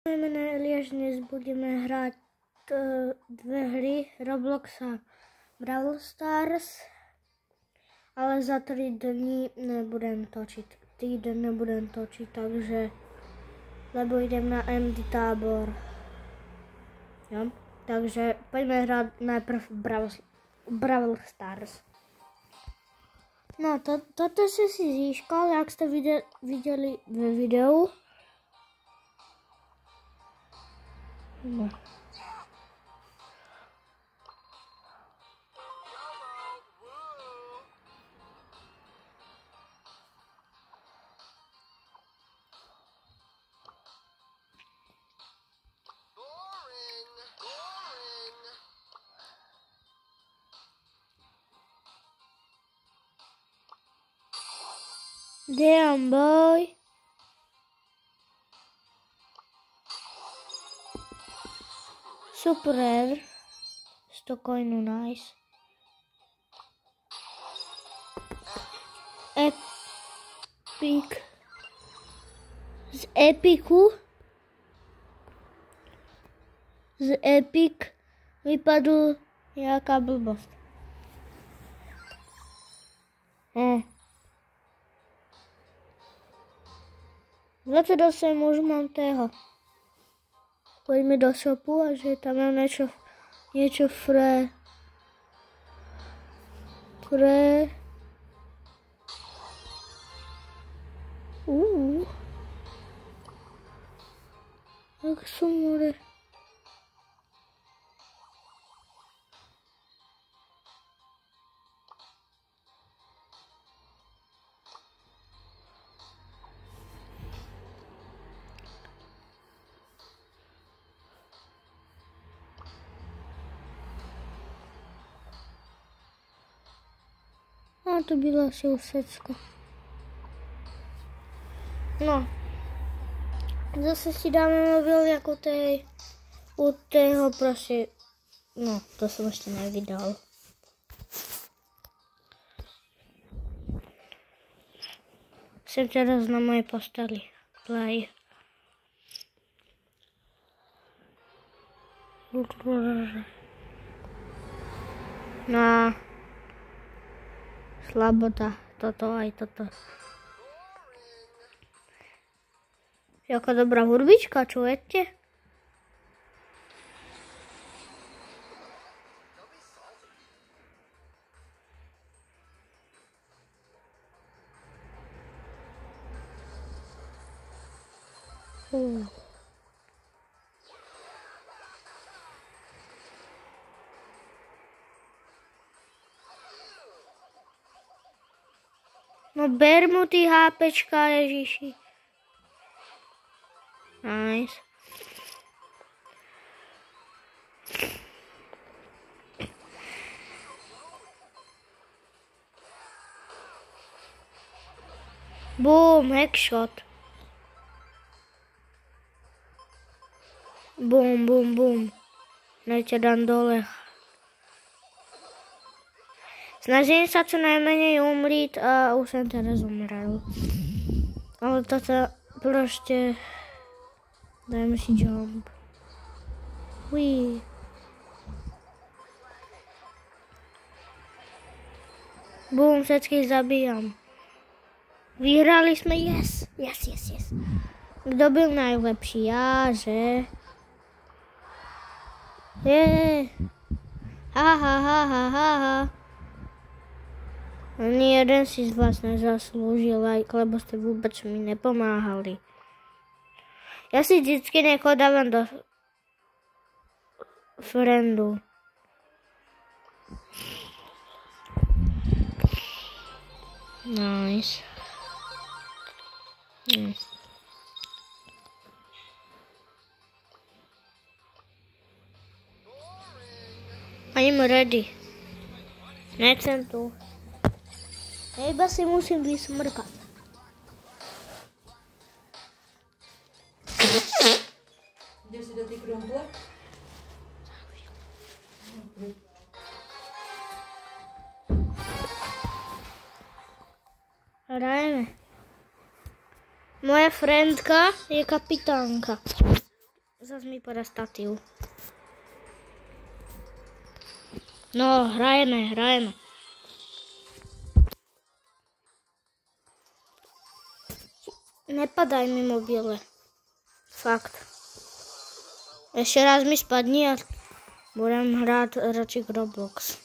Moje meno je Eliáš, dnes budeme hrať dve hry, Roblox a Brawl Stars, ale za 3 dní nebudem točiť, týden nebudem točiť, takže, lebo idem na MD tábor. Jo? Takže poďme hrať najprv Brawl Stars. No, toto si získal, jak ste videli v videu. No. Damn boy. Super. 100 coinu, nice. Epic. Z Epic vypadl jaká blbosť. 28 už mám tého. Poďme do shopu a že tam mám niečo fré. Jak som more. A to bylo sousedsko. No. Zase si dáme mobil jako u tého prostě. No, to jsem ještě nevydal. Jsem teraz na mojej posteli. Play. No. Slabota, toto aj toto. Jaká dobrá hudbička, čujete? No ber mu ty hápečka, Ježiši. Nice. Boom, headshot. Boom, boom, boom. Nech ťa dám dole. Snažím sa čo najmenej umrieť a už som teraz umrel. Ale toto proste... Dajme si jump. Wee. Boom, všetkých zabíjam. Vyhrali sme, yes. Kto byl najlepší? Ja, že? Ha. Ani jeden si z vás nezaslúžil, lebo ste vôbec mi nepomáhali. Ja si vždycky niekoho dávam do friendu. Nice. I'm ready. Nechcem tu. Iba si musím vysmrkať. Ideš si do tej krumple? Hrajeme. Moja friendka je kapitánka. Zas mi padá statív. No, hrajeme. Nepadaj mi mobile. Fakt. Ešte raz mi spadni a budem hrať radšej Roblox.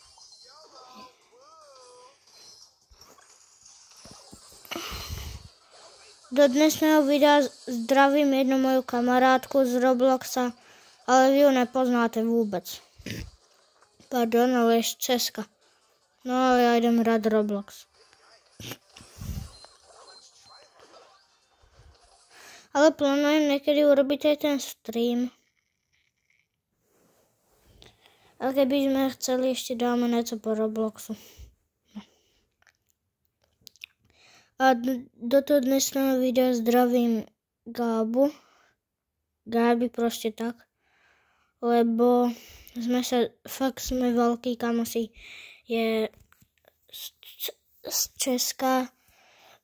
Do dnešného videa zdravím jednu moju kamarátku z Robloxa, ale vy ju nepoznáte vôbec. Pardon, ale je z Česka. No ale ja idem hrať Roblox. Ale plánujem niekedy urobiť aj ten stream. A keby sme chceli, ešte dáme niečo po Robloxu. A do toho dnešného videa zdravím Gábi proste tak, lebo sme veľkí kamoši, je z Česka,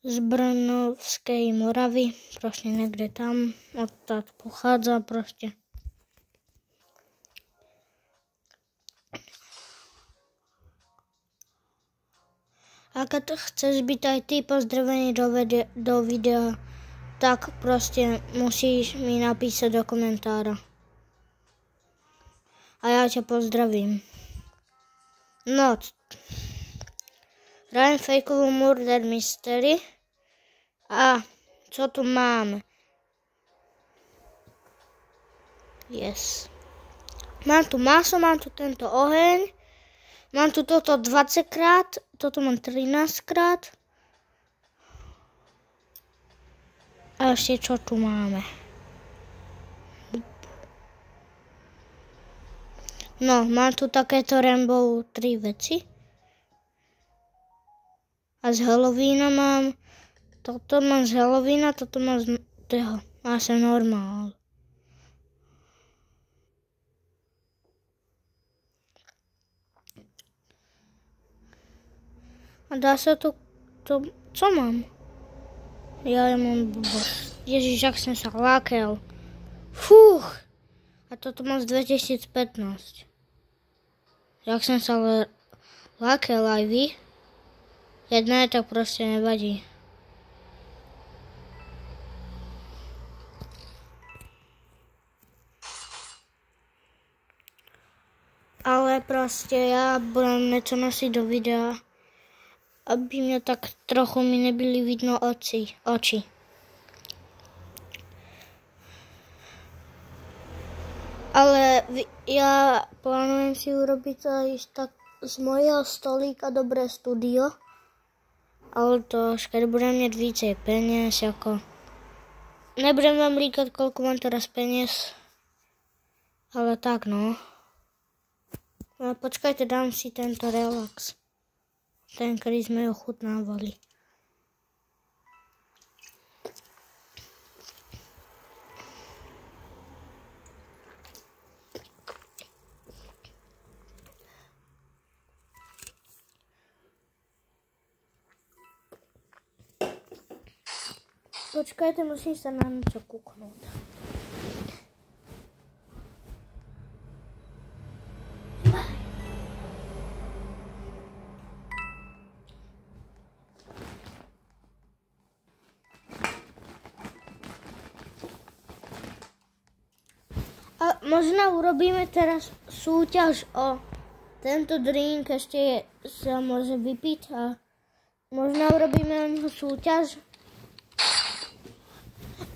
z Brnovskej Moravy, proste niekde tam, odtať pochádza proste. A keď chceš byť aj ty pozdravený do videa, tak proste musíš mi napísať do komentára. A ja ťa pozdravím. No, hrajem fejkovú Murder Mystery. A čo tu máme? Yes. Mám tu maso, mám tu tento oheň. Mám tu toto 20 krát, toto mám 13 krát. A ešte čo tu máme? No, mám tu takéto Rainbow 3 veci. A z Halloweena mám, toto mám z Halloweena, toto mám z toho. Asi normál. A dá sa to, čo mám? Ja mám blbosť. Ježiš, ak som sa lákel. Fúch. A toto mám z 2015. Jak som sa lákel aj vy. Jedné, tak proste nevadí. Ale proste ja budem niečo nosiť do videa, aby mňa tak trochu mi nebyli vidno oči. Ale ja plánujem si urobiť aj tak z mojho stolíka dobré studio. Ale to, keď budem mať vícej peniaz, ako... Nebudem vám líkať, koľko mám teraz peniaz. Ale tak, no. No počkajte, dám si tento relax. Ten, kedy sme ho chutnávali. Počkajte, musím sa na niečo kúknúť. A možno urobíme teraz súťaž o tento drink, ešte sa môže vypiť a možno urobíme o neho súťaž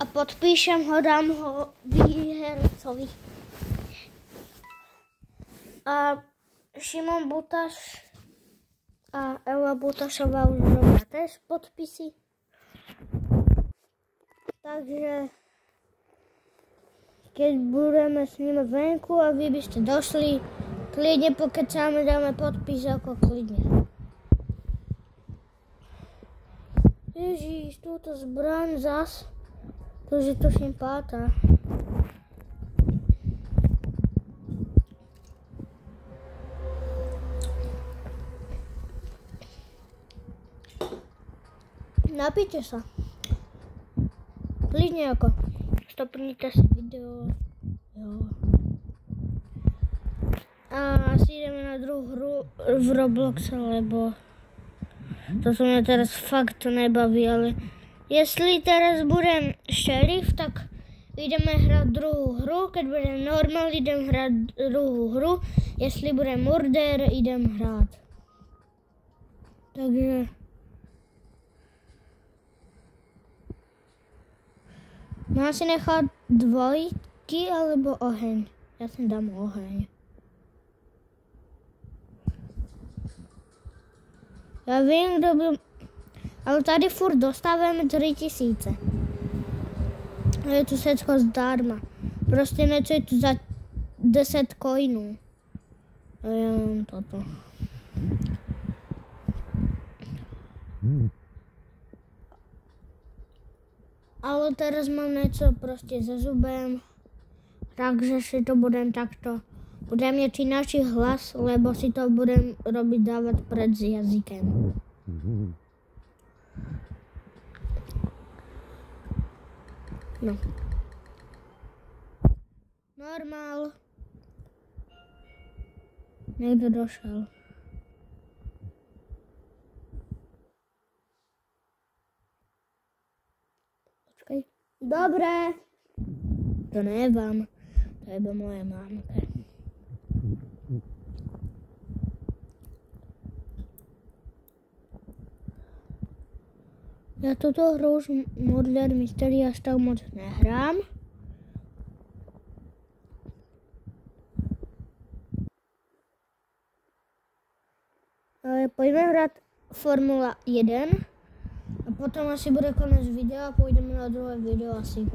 a podpíšem ho, dám ho výhercovi. A Šimon Butaš a Ela Butašová už robia tiež podpisy. Takže keď budeme s nimi venku a vy by ste došli, klidne pokecáme, dáme podpis ako klidne. Ježiš, túto zbraň zas, to je to šimpáta. Napíte sa. Klidne ako. Stopnite si video. A asi ideme na druhú hru v Robloxe, lebo to sa mňa teraz fakt nebaví, ale jestli teraz budem šerif, tak ideme hrať druhú hru, keď budem normál, idem hrať druhú hru, jestli budem murder, idem hrať. Takže mám si nechať dvojky alebo oheň. Ja si dám oheň. Ja viem, kto by... Ale tady furt dostávame 3000. A je tu všetko zdarma. Proste niečo je tu za 10 coinů. A ja mám toto. Ale teraz mám niečo proste za zubem. Takže si to budem takto... Budem mať ináčí hlas, lebo si to budem robiť dávať pred jazykem. No. Normál. Niekto došel. Počkaj. Dobre. To nie je vám. To je moje mámke. Ja túto hru už Murder Mystery až tak moc nehrám. Ale poďme hrať Formula 1 a potom asi bude konec videa a pôjdeme na druhé video asi.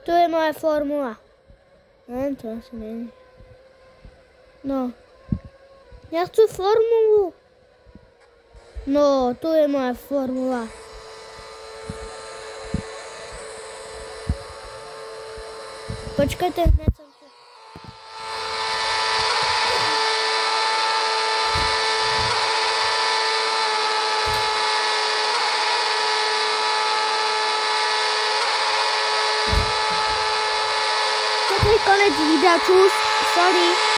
Tu je moja formula. Neviem, to asi není. No. Ja chcú formulu. No, tu je moja formula. Počkajte, hneď som tu. Konec videa, čus, sorry.